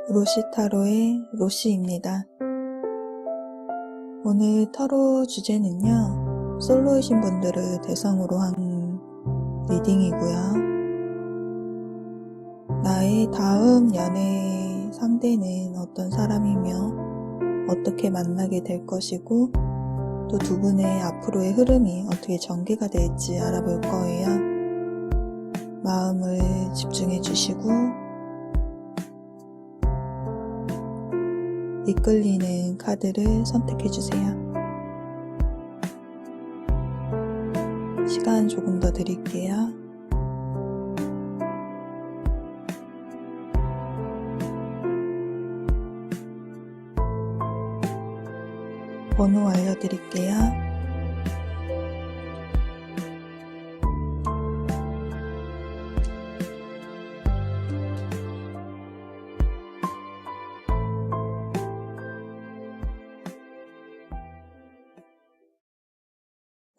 로시타로의 로시입니다. 오늘 타로 주제는요, 솔로이신 분들을 대상으로 한 리딩이고요. 나의 다음 연애 상대는 어떤 사람이며 어떻게 만나게 될 것이고 또 두 분의 앞으로의 흐름이 어떻게 전개가 될지 알아볼 거예요. 마음을 집중해 주시고 이끌리는 카드를 선택해 주세요. 시간 조금 더 드릴게요. 번호 알려드릴게요.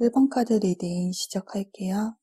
1번 카드 리딩 시작할게요.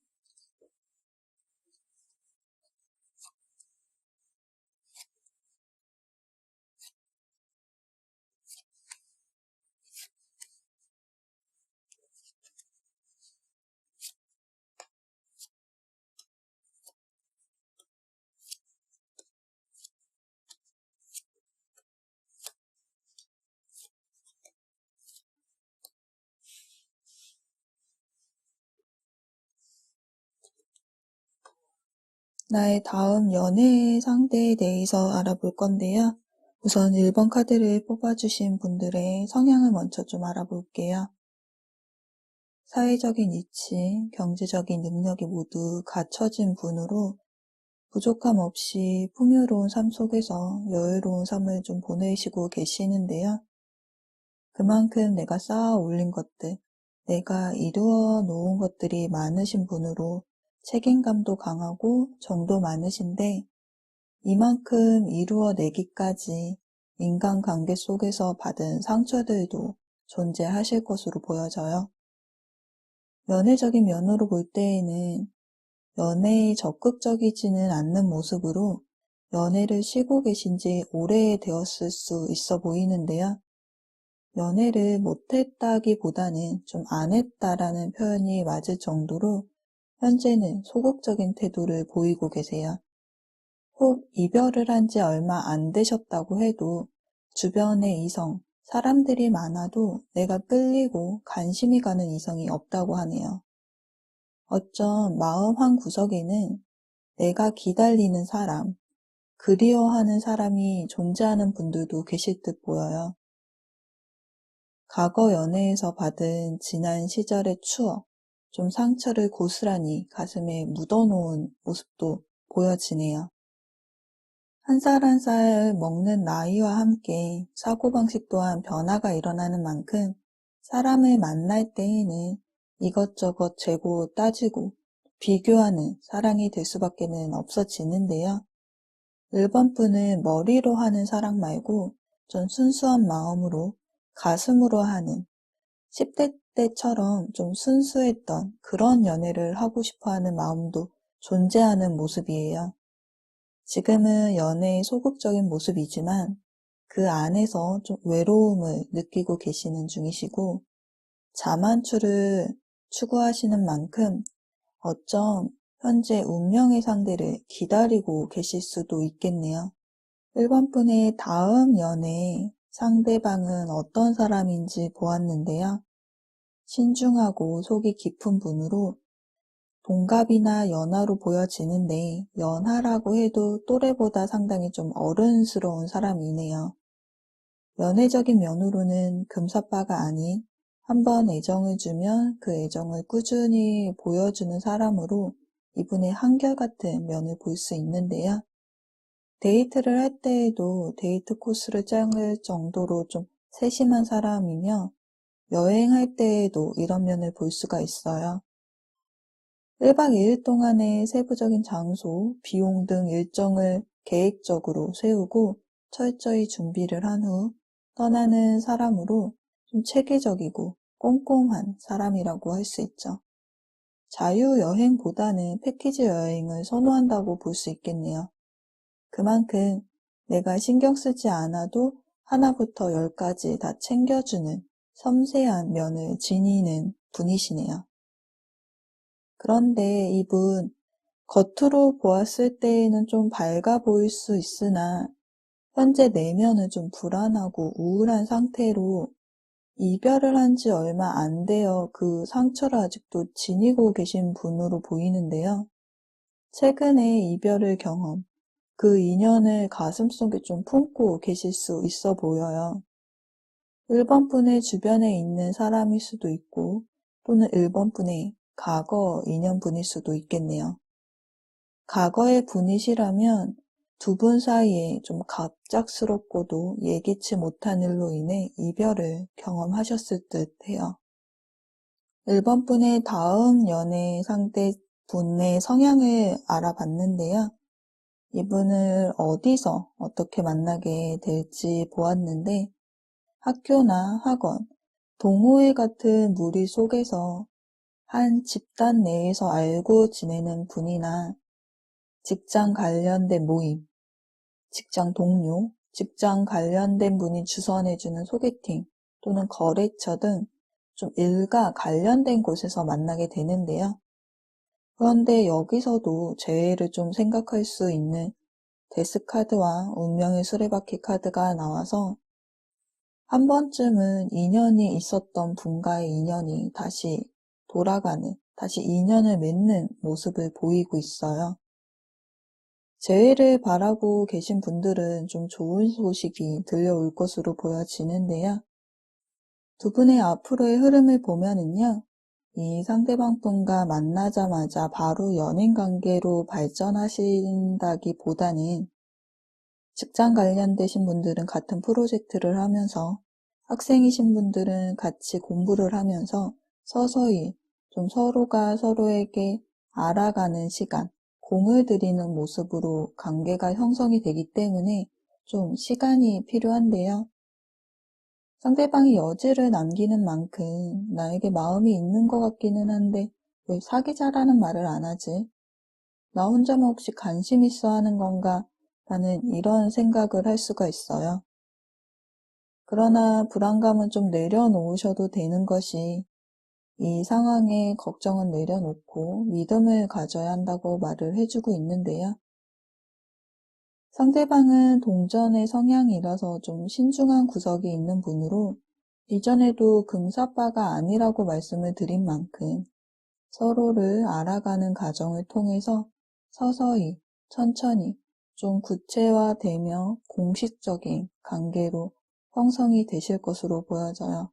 나의 다음 연애 상대에 대해서 알아볼 건데요. 우선 1번 카드를 뽑아주신 분들의 성향을 먼저 좀 알아볼게요. 사회적인 위치, 경제적인 능력이 모두 갖춰진 분으로 부족함 없이 풍요로운 삶 속에서 여유로운 삶을 좀 보내시고 계시는데요. 그만큼 내가 쌓아 올린 것들, 내가 이루어 놓은 것들이 많으신 분으로 책임감도 강하고 정도 많으신데 이만큼 이루어내기까지 인간관계 속에서 받은 상처들도 존재하실 것으로 보여져요. 연애적인 면으로 볼 때에는 연애에 적극적이지는 않는 모습으로 연애를 쉬고 계신 지 오래되었을 수 있어 보이는데요. 연애를 못했다기보다는 좀 안 했다라는 표현이 맞을 정도로 현재는 소극적인 태도를 보이고 계세요. 혹 이별을 한 지 얼마 안 되셨다고 해도 주변에 이성, 사람들이 많아도 내가 끌리고 관심이 가는 이성이 없다고 하네요. 어쩜 마음 한 구석에는 내가 기다리는 사람, 그리워하는 사람이 존재하는 분들도 계실 듯 보여요. 과거 연애에서 받은 지난 시절의 추억, 좀 상처를 고스란히 가슴에 묻어놓은 모습도 보여지네요. 한 살 한 살 먹는 나이와 함께 사고방식 또한 변화가 일어나는 만큼 사람을 만날 때에는 이것저것 재고 따지고 비교하는 사랑이 될 수밖에 없어지는데요. 1번 분은 머리로 하는 사랑 말고 좀 순수한 마음으로 가슴으로 하는 10대 때처럼 좀 순수했던 그런 연애를 하고 싶어하는 마음도 존재하는 모습이에요. 지금은 연애의 소극적인 모습이지만 그 안에서 좀 외로움을 느끼고 계시는 중이시고 자만추를 추구하시는 만큼 어쩜 현재 운명의 상대를 기다리고 계실 수도 있겠네요. 1번 분의 다음 연애 상대방은 어떤 사람인지 보았는데요. 신중하고 속이 깊은 분으로 동갑이나 연하로 보여지는데 연하라고 해도 또래보다 상당히 좀 어른스러운 사람이네요. 연애적인 면으로는 금사빠가 아닌 한번 애정을 주면 그 애정을 꾸준히 보여주는 사람으로 이분의 한결같은 면을 볼 수 있는데요. 데이트를 할 때에도 데이트 코스를 짤 정도로 좀 세심한 사람이며 여행할 때에도 이런 면을 볼 수가 있어요. 1박 2일 동안의 세부적인 장소, 비용 등 일정을 계획적으로 세우고 철저히 준비를 한 후 떠나는 사람으로 좀 체계적이고 꼼꼼한 사람이라고 할 수 있죠. 자유여행보다는 패키지 여행을 선호한다고 볼 수 있겠네요. 그만큼 내가 신경 쓰지 않아도 하나부터 열까지 다 챙겨주는 섬세한 면을 지니는 분이시네요. 그런데 이분 겉으로 보았을 때에는 좀 밝아 보일 수 있으나 현재 내면은 좀 불안하고 우울한 상태로 이별을 한 지 얼마 안 되어 그 상처를 아직도 지니고 계신 분으로 보이는데요. 최근에 이별을 경험, 그 인연을 가슴속에 좀 품고 계실 수 있어 보여요. 1번 분의 주변에 있는 사람일 수도 있고 또는 1번 분의 과거 인연분일 수도 있겠네요. 과거의 분이시라면 두 분 사이에 좀 갑작스럽고도 예기치 못한 일로 인해 이별을 경험하셨을 듯 해요. 1번 분의 다음 연애 상대 분의 성향을 알아봤는데요. 이분을 어디서 어떻게 만나게 될지 보았는데 학교나 학원, 동호회 같은 무리 속에서 한 집단 내에서 알고 지내는 분이나 직장 관련된 모임, 직장 동료, 직장 관련된 분이 주선해주는 소개팅 또는 거래처 등 좀 일과 관련된 곳에서 만나게 되는데요. 그런데 여기서도 재회를 좀 생각할 수 있는 데스카드와 운명의 수레바퀴 카드가 나와서 한 번쯤은 인연이 있었던 분과의 인연이 다시 돌아가는, 다시 인연을 맺는 모습을 보이고 있어요. 재회를 바라고 계신 분들은 좀 좋은 소식이 들려올 것으로 보여지는데요. 두 분의 앞으로의 흐름을 보면은요, 이 상대방 분과 만나자마자 바로 연인 관계로 발전하신다기보다는 직장 관련되신 분들은 같은 프로젝트를 하면서 학생이신 분들은 같이 공부를 하면서 서서히 좀 서로가 서로에게 알아가는 시간, 공을 들이는 모습으로 관계가 형성이 되기 때문에 좀 시간이 필요한데요. 상대방이 여지를 남기는 만큼 나에게 마음이 있는 것 같기는 한데 왜 사귀자라는 말을 안 하지? 나 혼자만 혹시 관심 있어 하는 건가? 라는 이런 생각을 할 수가 있어요. 그러나 불안감은 좀 내려놓으셔도 되는 것이 이 상황에 걱정은 내려놓고 믿음을 가져야 한다고 말을 해주고 있는데요. 상대방은 동전의 성향이라서 좀 신중한 구석이 있는 분으로 이전에도 금사빠가 아니라고 말씀을 드린 만큼 서로를 알아가는 과정을 통해서 서서히 천천히 좀 구체화되며 공식적인 관계로 형성이 되실 것으로 보여져요.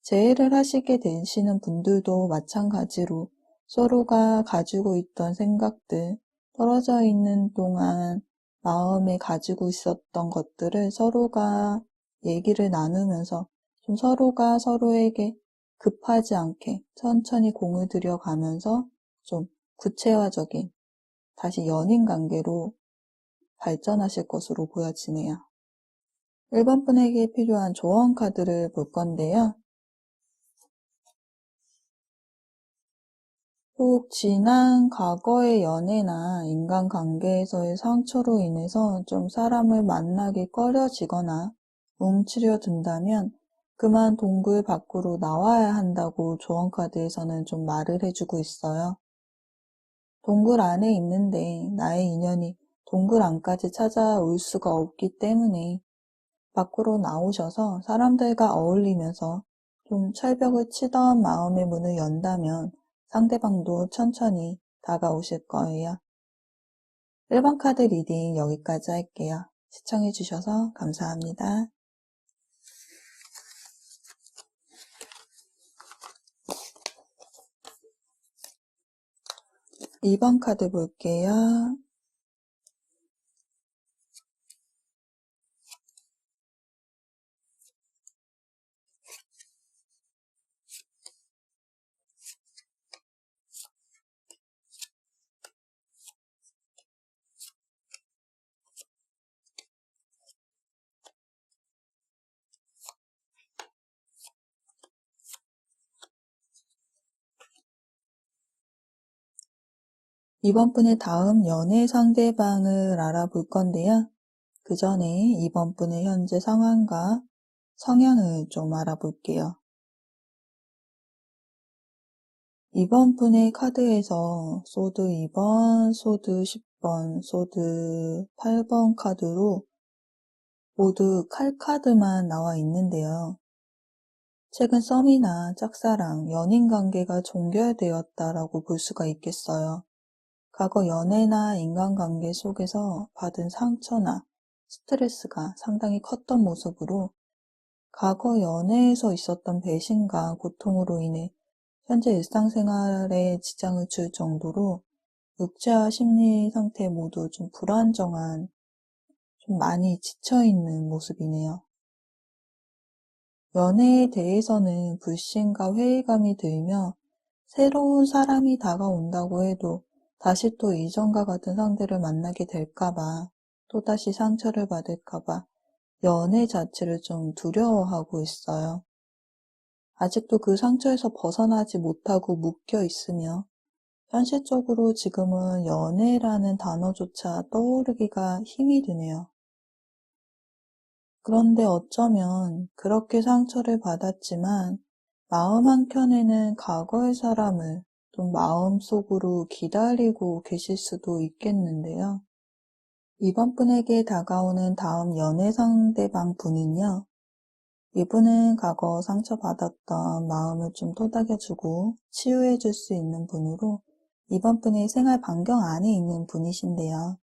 재회를 하시게 되시는 분들도 마찬가지로 서로가 가지고 있던 생각들, 떨어져 있는 동안 마음에 가지고 있었던 것들을 서로가 얘기를 나누면서 좀 서로가 서로에게 급하지 않게 천천히 공을 들여가면서 좀 구체화적인 다시 연인 관계로 발전하실 것으로 보여지네요. 1번 분에게 필요한 조언 카드를 볼 건데요. 혹 지난 과거의 연애나 인간관계에서의 상처로 인해서 좀 사람을 만나기 꺼려지거나 움츠려 든다면 그만 동굴 밖으로 나와야 한다고 조언카드에서는 좀 말을 해주고 있어요. 동굴 안에 있는데 나의 인연이 동굴 안까지 찾아올 수가 없기 때문에 밖으로 나오셔서 사람들과 어울리면서 좀 철벽을 치던 마음의 문을 연다면 상대방도 천천히 다가오실 거예요. 1번 카드 리딩 여기까지 할게요. 시청해주셔서 감사합니다. 2번 카드 볼게요. 2번 분의 다음 연애 상대방을 알아볼 건데요. 그 전에 이번 분의 현재 상황과 성향을 좀 알아볼게요. 이번 분의 카드에서 소드 2번, 소드 10번, 소드 8번 카드로 모두 칼 카드만 나와 있는데요. 최근 썸이나 짝사랑, 연인 관계가 종결되었다라고 볼 수가 있겠어요. 과거 연애나 인간관계 속에서 받은 상처나 스트레스가 상당히 컸던 모습으로 과거 연애에서 있었던 배신과 고통으로 인해 현재 일상생활에 지장을 줄 정도로 육체와 심리 상태 모두 좀 불안정한, 좀 많이 지쳐있는 모습이네요. 연애에 대해서는 불신과 회의감이 들며 새로운 사람이 다가온다고 해도 다시 또 이전과 같은 상대를 만나게 될까봐, 또다시 상처를 받을까봐 연애 자체를 좀 두려워하고 있어요. 아직도 그 상처에서 벗어나지 못하고 묶여 있으며 현실적으로 지금은 연애라는 단어조차 떠오르기가 힘이 드네요. 그런데 어쩌면 그렇게 상처를 받았지만 마음 한켠에는 과거의 사람을 좀 마음속으로 기다리고 계실 수도 있겠는데요. 이번 분에게 다가오는 다음 연애 상대방 분은요. 이분은 과거 상처받았던 마음을 좀 토닥여주고 치유해줄 수 있는 분으로 이번 분의 생활 반경 안에 있는 분이신데요.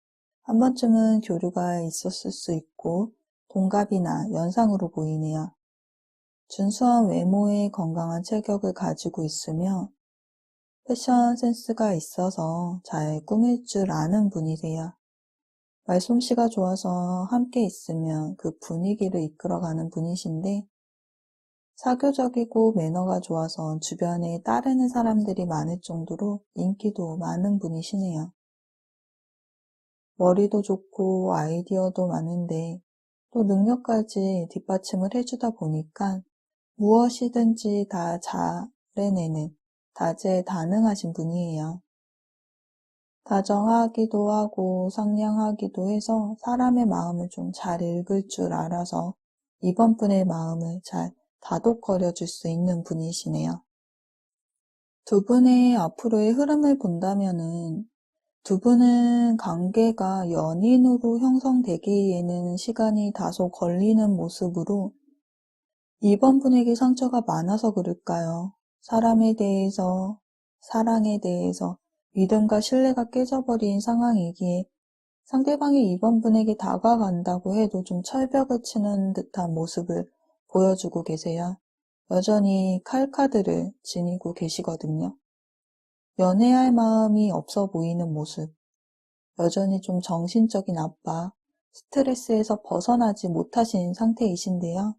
한 번쯤은 교류가 있었을 수 있고 동갑이나 연상으로 보이네요. 준수한 외모에 건강한 체격을 가지고 있으며 패션 센스가 있어서 잘 꾸밀 줄 아는 분이세요. 말솜씨가 좋아서 함께 있으면 그 분위기를 이끌어가는 분이신데 사교적이고 매너가 좋아서 주변에 따르는 사람들이 많을 정도로 인기도 많은 분이시네요. 머리도 좋고 아이디어도 많은데 또 능력까지 뒷받침을 해주다 보니까 무엇이든지 다 잘해내는 다재다능하신 분이에요. 다정하기도 하고 상냥하기도 해서 사람의 마음을 좀 잘 읽을 줄 알아서 이번 분의 마음을 잘 다독거려 줄 수 있는 분이시네요. 두 분의 앞으로의 흐름을 본다면은 두 분은 관계가 연인으로 형성되기에는 시간이 다소 걸리는 모습으로 이번 분에게 상처가 많아서 그럴까요? 사람에 대해서, 사랑에 대해서 믿음과 신뢰가 깨져버린 상황이기에 상대방이 이번 분에게 다가간다고 해도 좀 철벽을 치는 듯한 모습을 보여주고 계세요. 여전히 칼카드를 지니고 계시거든요. 연애할 마음이 없어 보이는 모습, 여전히 좀 정신적인 압박, 스트레스에서 벗어나지 못하신 상태이신데요.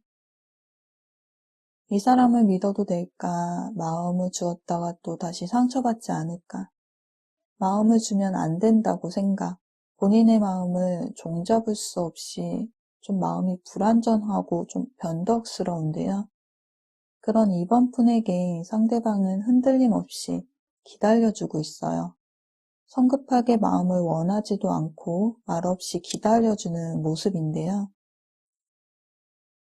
이 사람을 믿어도 될까? 마음을 주었다가 또 다시 상처받지 않을까? 마음을 주면 안 된다고 생각, 본인의 마음을 종잡을 수 없이 좀 마음이 불안정하고 좀 변덕스러운데요. 그런 이번 분에게 상대방은 흔들림 없이 기다려주고 있어요. 성급하게 마음을 원하지도 않고 말없이 기다려주는 모습인데요.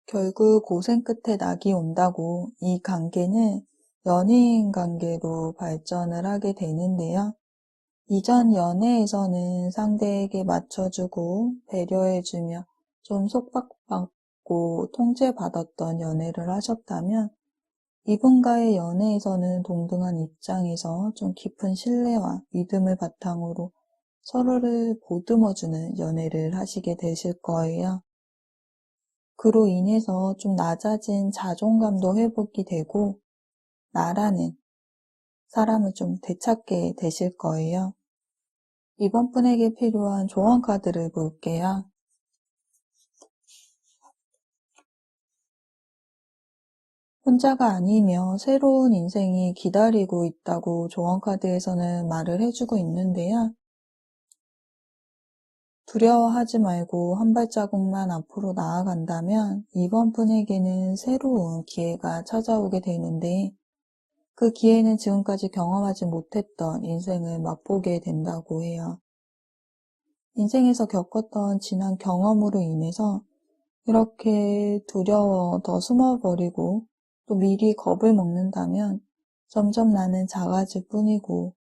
결국 고생 끝에 낙이 온다고 이 관계는 연인 관계로 발전을 하게 되는데요. 이전 연애에서는 상대에게 맞춰주고 배려해주며 좀 속박받고 통제받았던 연애를 하셨다면 이분과의 연애에서는 동등한 입장에서 좀 깊은 신뢰와 믿음을 바탕으로 서로를 보듬어주는 연애를 하시게 되실 거예요. 그로 인해서 좀 낮아진 자존감도 회복이 되고 나라는 사람을 좀 되찾게 되실 거예요. 이번 분에게 필요한 조언 카드를 볼게요. 혼자가 아니며 새로운 인생이 기다리고 있다고 조언 카드에서는 말을 해주고 있는데요. 두려워하지 말고 한 발자국만 앞으로 나아간다면 이번 분에게는 새로운 기회가 찾아오게 되는데 그 기회는 지금까지 경험하지 못했던 인생을 맛보게 된다고 해요. 인생에서 겪었던 지난 경험으로 인해서 이렇게 두려워 더 숨어버리고 또 미리 겁을 먹는다면 점점 나는 작아질 뿐이고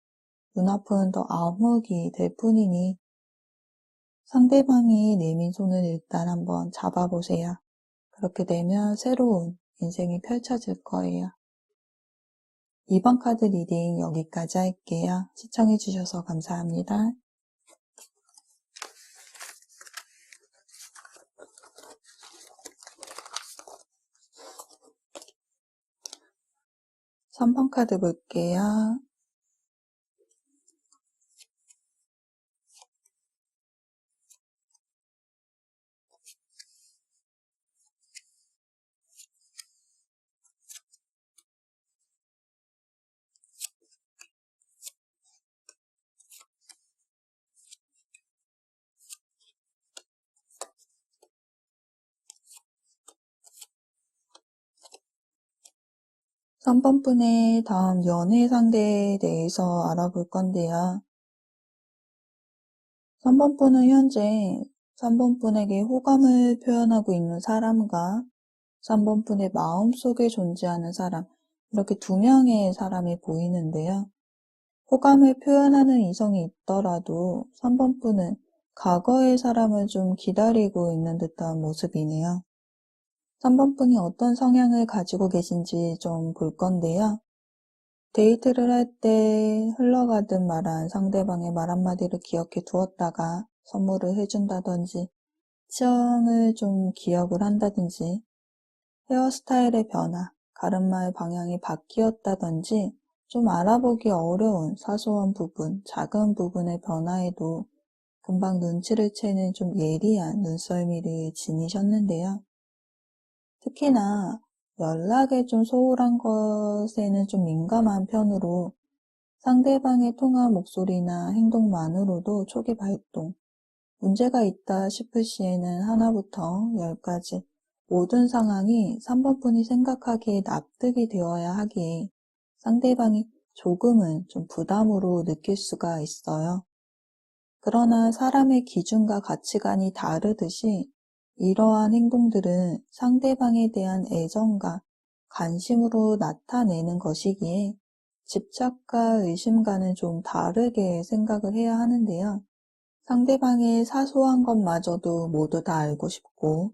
눈앞은 더 암흑이 될 뿐이니 상대방이 내민 손을 일단 한번 잡아보세요. 그렇게 되면 새로운 인생이 펼쳐질 거예요. 이번 카드 리딩 여기까지 할게요. 시청해주셔서 감사합니다. 3번 카드 볼게요. 삼 번 분의 다음 연애 상대에 대해서 알아볼 건데요. 3번 분은 현재 3번 분에게 호감을 표현하고 있는 사람과 3번 분의 마음속에 존재하는 사람, 이렇게 두 명의 사람이 보이는데요. 호감을 표현하는 이성이 있더라도 3번 분은 과거의 사람을 좀 기다리고 있는 듯한 모습이네요. 3번 분이 어떤 성향을 가지고 계신지 좀 볼 건데요. 데이트를 할 때 흘러가듯 말한 상대방의 말 한마디를 기억해 두었다가 선물을 해준다든지, 취향을 좀 기억을 한다든지, 헤어스타일의 변화, 가르마의 방향이 바뀌었다든지, 좀 알아보기 어려운 사소한 부분, 작은 부분의 변화에도 금방 눈치를 채는 좀 예리한 눈썰미를 지니셨는데요. 특히나 연락에 좀 소홀한 것에는 좀 민감한 편으로 상대방의 통화 목소리나 행동만으로도 초기 발동, 문제가 있다 싶을 시에는 하나부터 10까지 모든 상황이 3번 분이 생각하기에 납득이 되어야 하기에 상대방이 조금은 좀 부담으로 느낄 수가 있어요. 그러나 사람의 기준과 가치관이 다르듯이 이러한 행동들은 상대방에 대한 애정과 관심으로 나타내는 것이기에 집착과 의심과는 좀 다르게 생각을 해야 하는데요. 상대방의 사소한 것마저도 모두 다 알고 싶고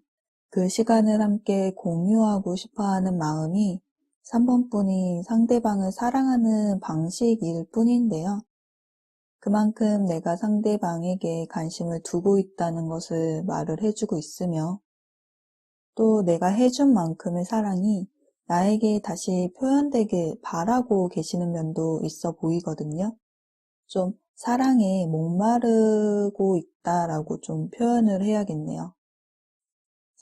그 시간을 함께 공유하고 싶어하는 마음이 3번 분이 상대방을 사랑하는 방식일 뿐인데요. 그만큼 내가 상대방에게 관심을 두고 있다는 것을 말을 해주고 있으며 또 내가 해준 만큼의 사랑이 나에게 다시 표현되길 바라고 계시는 면도 있어 보이거든요. 좀 사랑에 목마르고 있다라고 좀 표현을 해야겠네요.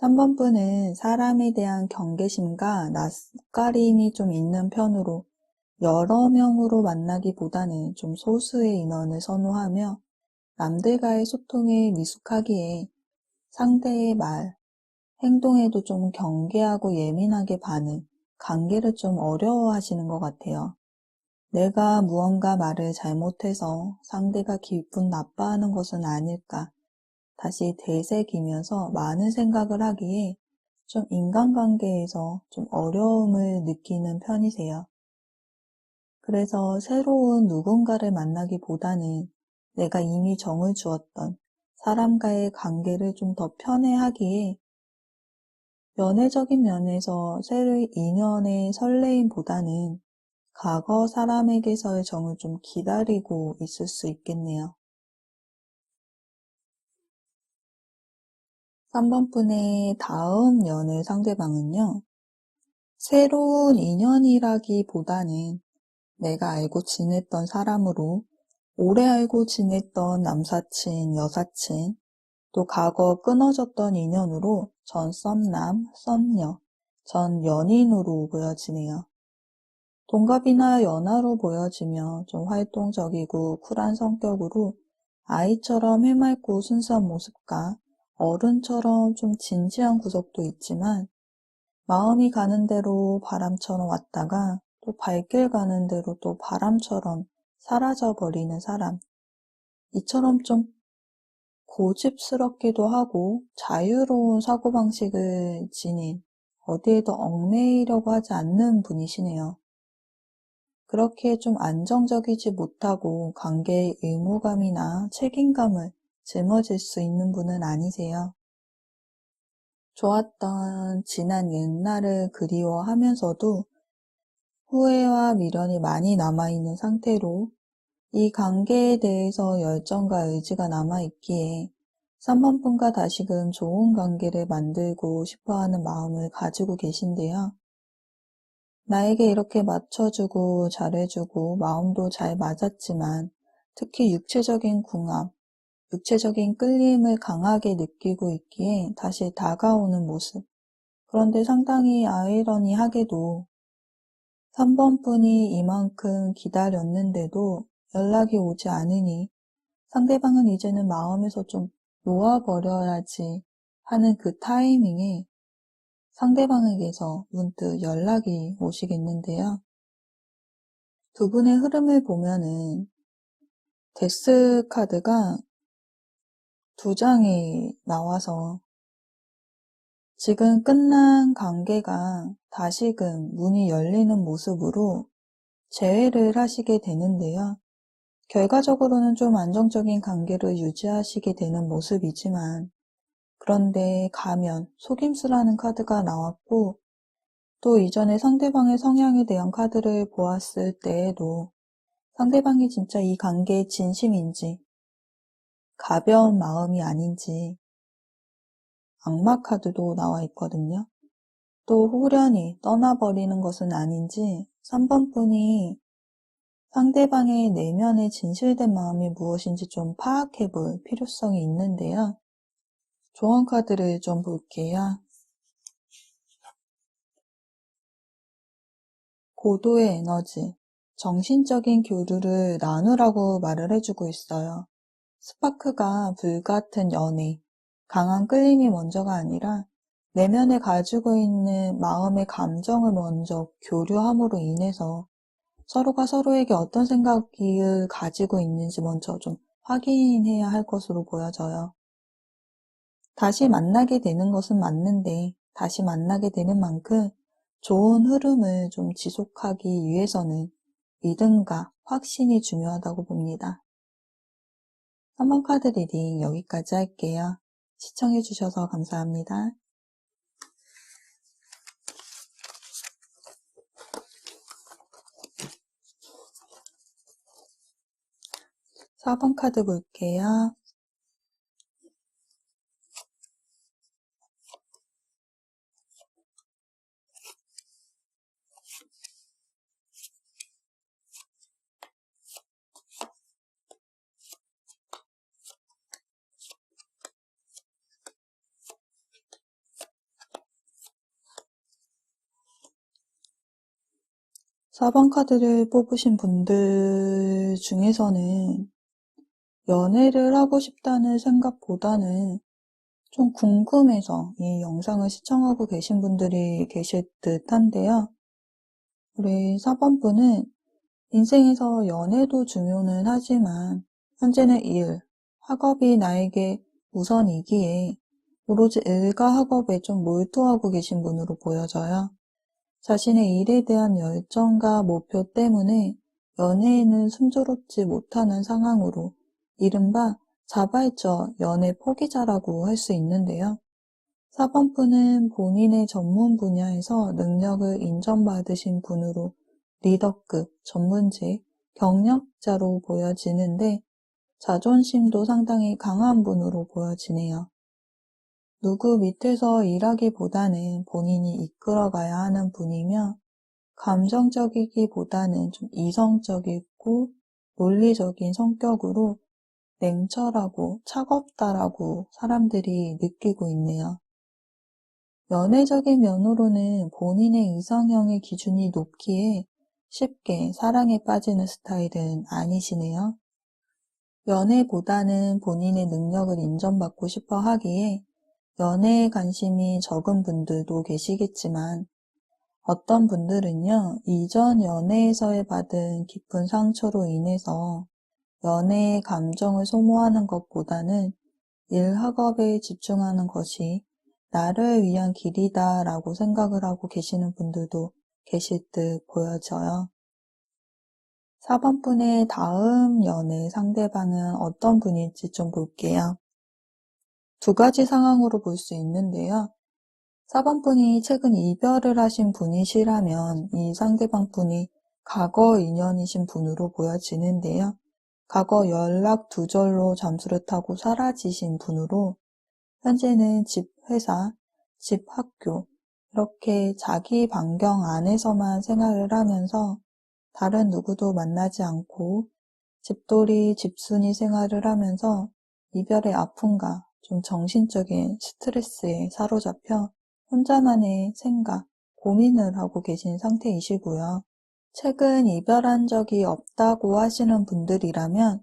3번 분은 사람에 대한 경계심과 낯가림이 좀 있는 편으로 여러 명으로 만나기보다는 좀 소수의 인원을 선호하며 남들과의 소통에 미숙하기에 상대의 말, 행동에도 좀 경계하고 예민하게 반응, 관계를 좀 어려워하시는 것 같아요. 내가 무언가 말을 잘못해서 상대가 기분 나빠하는 것은 아닐까 다시 되새기면서 많은 생각을 하기에 좀 인간관계에서 좀 어려움을 느끼는 편이세요. 그래서 새로운 누군가를 만나기보다는 내가 이미 정을 주었던 사람과의 관계를 좀 더 편해하기에 연애적인 면에서 새로운 인연의 설레임보다는 과거 사람에게서의 정을 좀 기다리고 있을 수 있겠네요. 3번 분의 다음 연애 상대방은요. 새로운 인연이라기보다는 내가 알고 지냈던 사람으로 오래 알고 지냈던 남사친, 여사친, 또 과거 끊어졌던 인연으로 전 썸남, 썸녀, 전 연인으로 보여지네요. 동갑이나 연하로 보여지며 좀 활동적이고 쿨한 성격으로 아이처럼 해맑고 순수한 모습과 어른처럼 좀 진지한 구석도 있지만 마음이 가는 대로 바람처럼 왔다가 또 발길 가는 대로 또 바람처럼 사라져버리는 사람. 이처럼 좀 고집스럽기도 하고 자유로운 사고방식을 지닌 어디에도 얽매이려고 하지 않는 분이시네요. 그렇게 좀 안정적이지 못하고 관계의 의무감이나 책임감을 짊어질 수 있는 분은 아니세요. 좋았던 지난 옛날을 그리워하면서도 후회와 미련이 많이 남아있는 상태로 이 관계에 대해서 열정과 의지가 남아있기에 3번 분과 다시금 좋은 관계를 만들고 싶어하는 마음을 가지고 계신데요. 나에게 이렇게 맞춰주고 잘해주고 마음도 잘 맞았지만 특히 육체적인 궁합, 육체적인 끌림을 강하게 느끼고 있기에 다시 다가오는 모습. 그런데 상당히 아이러니하게도 3번 분이 이만큼 기다렸는데도 연락이 오지 않으니 상대방은 이제는 마음에서 좀 놓아버려야지 하는 그 타이밍에 상대방에게서 문득 연락이 오시겠는데요. 두 분의 흐름을 보면은 데스 카드가 2장이 나와서 지금 끝난 관계가 다시금 문이 열리는 모습으로 재회를 하시게 되는데요. 결과적으로는 좀 안정적인 관계를 유지하시게 되는 모습이지만 그런데 가면, 속임수라는 카드가 나왔고 또 이전에 상대방의 성향에 대한 카드를 보았을 때에도 상대방이 진짜 이 관계에 진심인지 가벼운 마음이 아닌지 악마 카드도 나와 있거든요. 또 후련히 떠나버리는 것은 아닌지 3번 분이 상대방의 내면의 진실된 마음이 무엇인지 좀 파악해 볼 필요성이 있는데요. 조언 카드를 좀 볼게요. 고도의 에너지, 정신적인 교류를 나누라고 말을 해주고 있어요. 스파크가 불같은 연애, 강한 끌림이 먼저가 아니라 내면에 가지고 있는 마음의 감정을 먼저 교류함으로 인해서 서로가 서로에게 어떤 생각을 가지고 있는지 먼저 좀 확인해야 할 것으로 보여져요. 다시 만나게 되는 것은 맞는데 다시 만나게 되는 만큼 좋은 흐름을 좀 지속하기 위해서는 믿음과 확신이 중요하다고 봅니다. 3번 카드 리딩 여기까지 할게요. 시청해주셔서 감사합니다. 4번 카드 볼게요. 4번 카드를 뽑으신 분들 중에서는 연애를 하고 싶다는 생각보다는 좀 궁금해서 이 영상을 시청하고 계신 분들이 계실 듯한데요. 우리 4번 분은 인생에서 연애도 중요는 하지만 현재는 일, 학업이 나에게 우선이기에 오로지 일과 학업에 좀 몰두하고 계신 분으로 보여져요. 자신의 일에 대한 열정과 목표 때문에 연애에는 순조롭지 못하는 상황으로 이른바 자발적 연애 포기자라고 할 수 있는데요. 4번 분은 본인의 전문 분야에서 능력을 인정받으신 분으로 리더급, 전문직, 경력자로 보여지는데 자존심도 상당히 강한 분으로 보여지네요. 누구 밑에서 일하기보다는 본인이 이끌어가야 하는 분이며 감정적이기보다는 좀 이성적이고 논리적인 성격으로 냉철하고 차갑다라고 사람들이 느끼고 있네요. 연애적인 면으로는 본인의 이상형의 기준이 높기에 쉽게 사랑에 빠지는 스타일은 아니시네요. 연애보다는 본인의 능력을 인정받고 싶어 하기에 연애에 관심이 적은 분들도 계시겠지만 어떤 분들은요, 이전 연애에서의 받은 깊은 상처로 인해서 연애의 감정을 소모하는 것보다는 일 학업에 집중하는 것이 나를 위한 길이다 라고 생각을 하고 계시는 분들도 계실 듯 보여져요. 4번 분의 다음 연애 상대방은 어떤 분일지 좀 볼게요. 두 가지 상황으로 볼 수 있는데요. 4번 분이 최근 이별을 하신 분이시라면 이 상대방 분이 과거 인연이신 분으로 보여지는데요. 과거 연락 두절로 잠수를 타고 사라지신 분으로 현재는 집, 회사, 집, 학교 이렇게 자기 반경 안에서만 생활을 하면서 다른 누구도 만나지 않고 집돌이, 집순이 생활을 하면서 이별의 아픔과 좀 정신적인 스트레스에 사로잡혀 혼자만의 생각, 고민을 하고 계신 상태이시고요. 최근 이별한 적이 없다고 하시는 분들이라면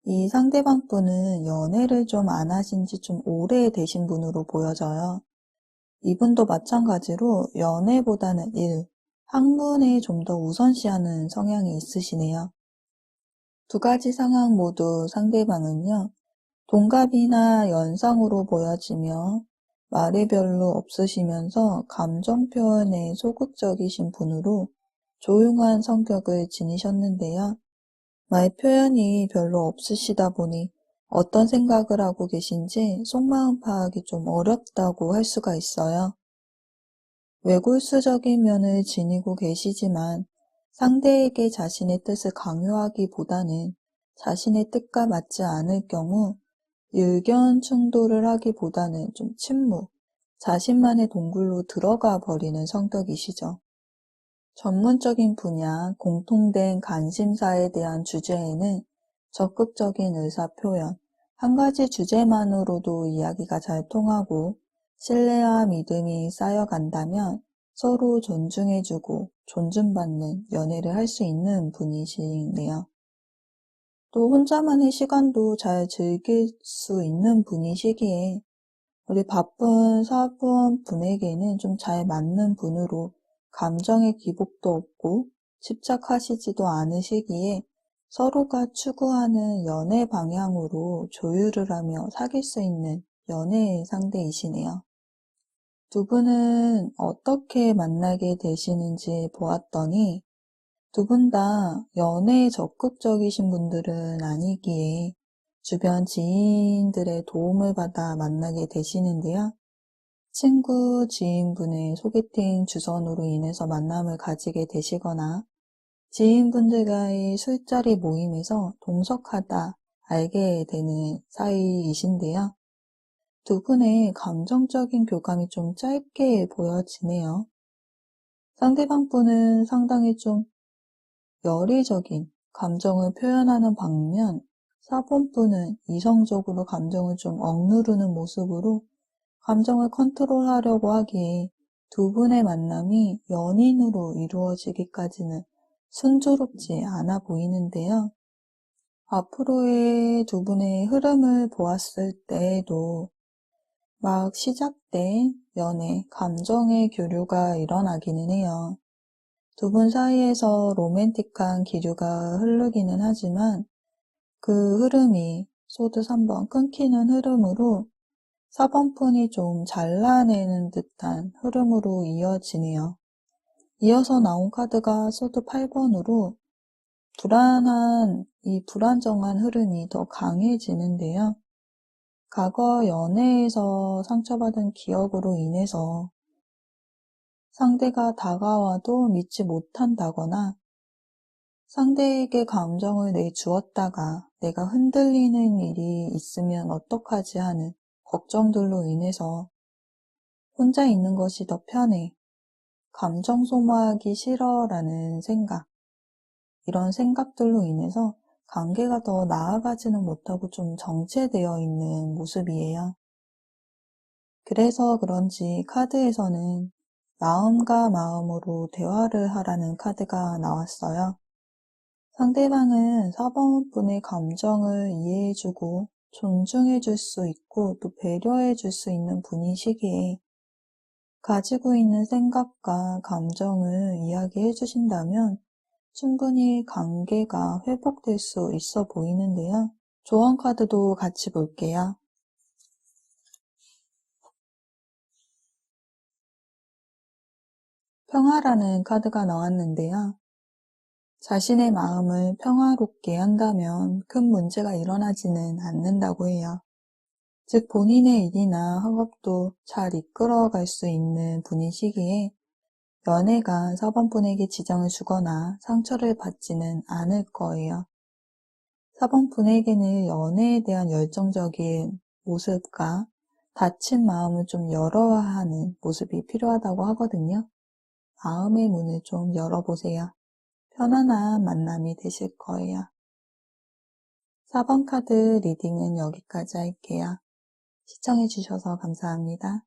이 상대방 분은 연애를 좀 안 하신 지 좀 오래되신 분으로 보여져요. 이분도 마찬가지로 연애보다는 일, 학문에 좀 더 우선시하는 성향이 있으시네요. 두 가지 상황 모두 상대방은요, 동갑이나 연상으로 보여지며 말이 별로 없으시면서 감정 표현에 소극적이신 분으로 조용한 성격을 지니셨는데요. 말 표현이 별로 없으시다 보니 어떤 생각을 하고 계신지 속마음 파악이 좀 어렵다고 할 수가 있어요. 외골수적인 면을 지니고 계시지만 상대에게 자신의 뜻을 강요하기보다는 자신의 뜻과 맞지 않을 경우 의견 충돌을 하기보다는 좀 침묵, 자신만의 동굴로 들어가 버리는 성격이시죠. 전문적인 분야, 공통된 관심사에 대한 주제에는 적극적인 의사표현, 한 가지 주제만으로도 이야기가 잘 통하고 신뢰와 믿음이 쌓여간다면 서로 존중해주고 존중받는 연애를 할 수 있는 분이시네요. 또 혼자만의 시간도 잘 즐길 수 있는 분이시기에 우리 바쁜 사부원 분에게는 좀 잘 맞는 분으로 감정의 기복도 없고 집착하시지도 않으시기에 서로가 추구하는 연애 방향으로 조율을 하며 사귈 수 있는 연애 상대이시네요. 두 분은 어떻게 만나게 되시는지 보았더니 두 분 다 연애에 적극적이신 분들은 아니기에 주변 지인들의 도움을 받아 만나게 되시는데요. 친구, 지인분의 소개팅 주선으로 인해서 만남을 가지게 되시거나 지인분들과의 술자리 모임에서 동석하다 알게 되는 사이이신데요. 두 분의 감정적인 교감이 좀 짧게 보여지네요. 상대방 분은 상당히 좀 열의적인 감정을 표현하는 반면 4번 분은 이성적으로 감정을 좀 억누르는 모습으로 감정을 컨트롤하려고 하기에 두 분의 만남이 연인으로 이루어지기까지는 순조롭지 않아 보이는데요. 앞으로의 두 분의 흐름을 보았을 때에도 막 시작된 연애, 감정의 교류가 일어나기는 해요. 두 분 사이에서 로맨틱한 기류가 흐르기는 하지만 그 흐름이 소드 3번 끊기는 흐름으로 4번 푼이 좀 잘라내는 듯한 흐름으로 이어지네요. 이어서 나온 카드가 소드 8번으로 이 불안정한 흐름이 더 강해지는데요. 과거 연애에서 상처받은 기억으로 인해서 상대가 다가와도 믿지 못한다거나 상대에게 감정을 내주었다가 내가 흔들리는 일이 있으면 어떡하지 하는 걱정들로 인해서 혼자 있는 것이 더 편해, 감정 소모하기 싫어라는 생각, 이런 생각들로 인해서 관계가 더 나아가지는 못하고 좀 정체되어 있는 모습이에요. 그래서 그런지 카드에서는 마음과 마음으로 대화를 하라는 카드가 나왔어요. 상대방은 4번 분의 감정을 이해해주고 존중해줄 수 있고 또 배려해줄 수 있는 분이시기에 가지고 있는 생각과 감정을 이야기해 주신다면 충분히 관계가 회복될 수 있어 보이는데요. 조언 카드도 같이 볼게요. 평화라는 카드가 나왔는데요. 자신의 마음을 평화롭게 한다면 큰 문제가 일어나지는 않는다고 해요. 즉 본인의 일이나 학업도 잘 이끌어갈 수 있는 분이시기에 연애가 4번분에게 지장을 주거나 상처를 받지는 않을 거예요. 4번분에게는 연애에 대한 열정적인 모습과 닫힌 마음을 좀 열어야 하는 모습이 필요하다고 하거든요. 마음의 문을 좀 열어보세요. 편안한 만남이 되실 거예요. 4번 카드 리딩은 여기까지 할게요. 시청해주셔서 감사합니다.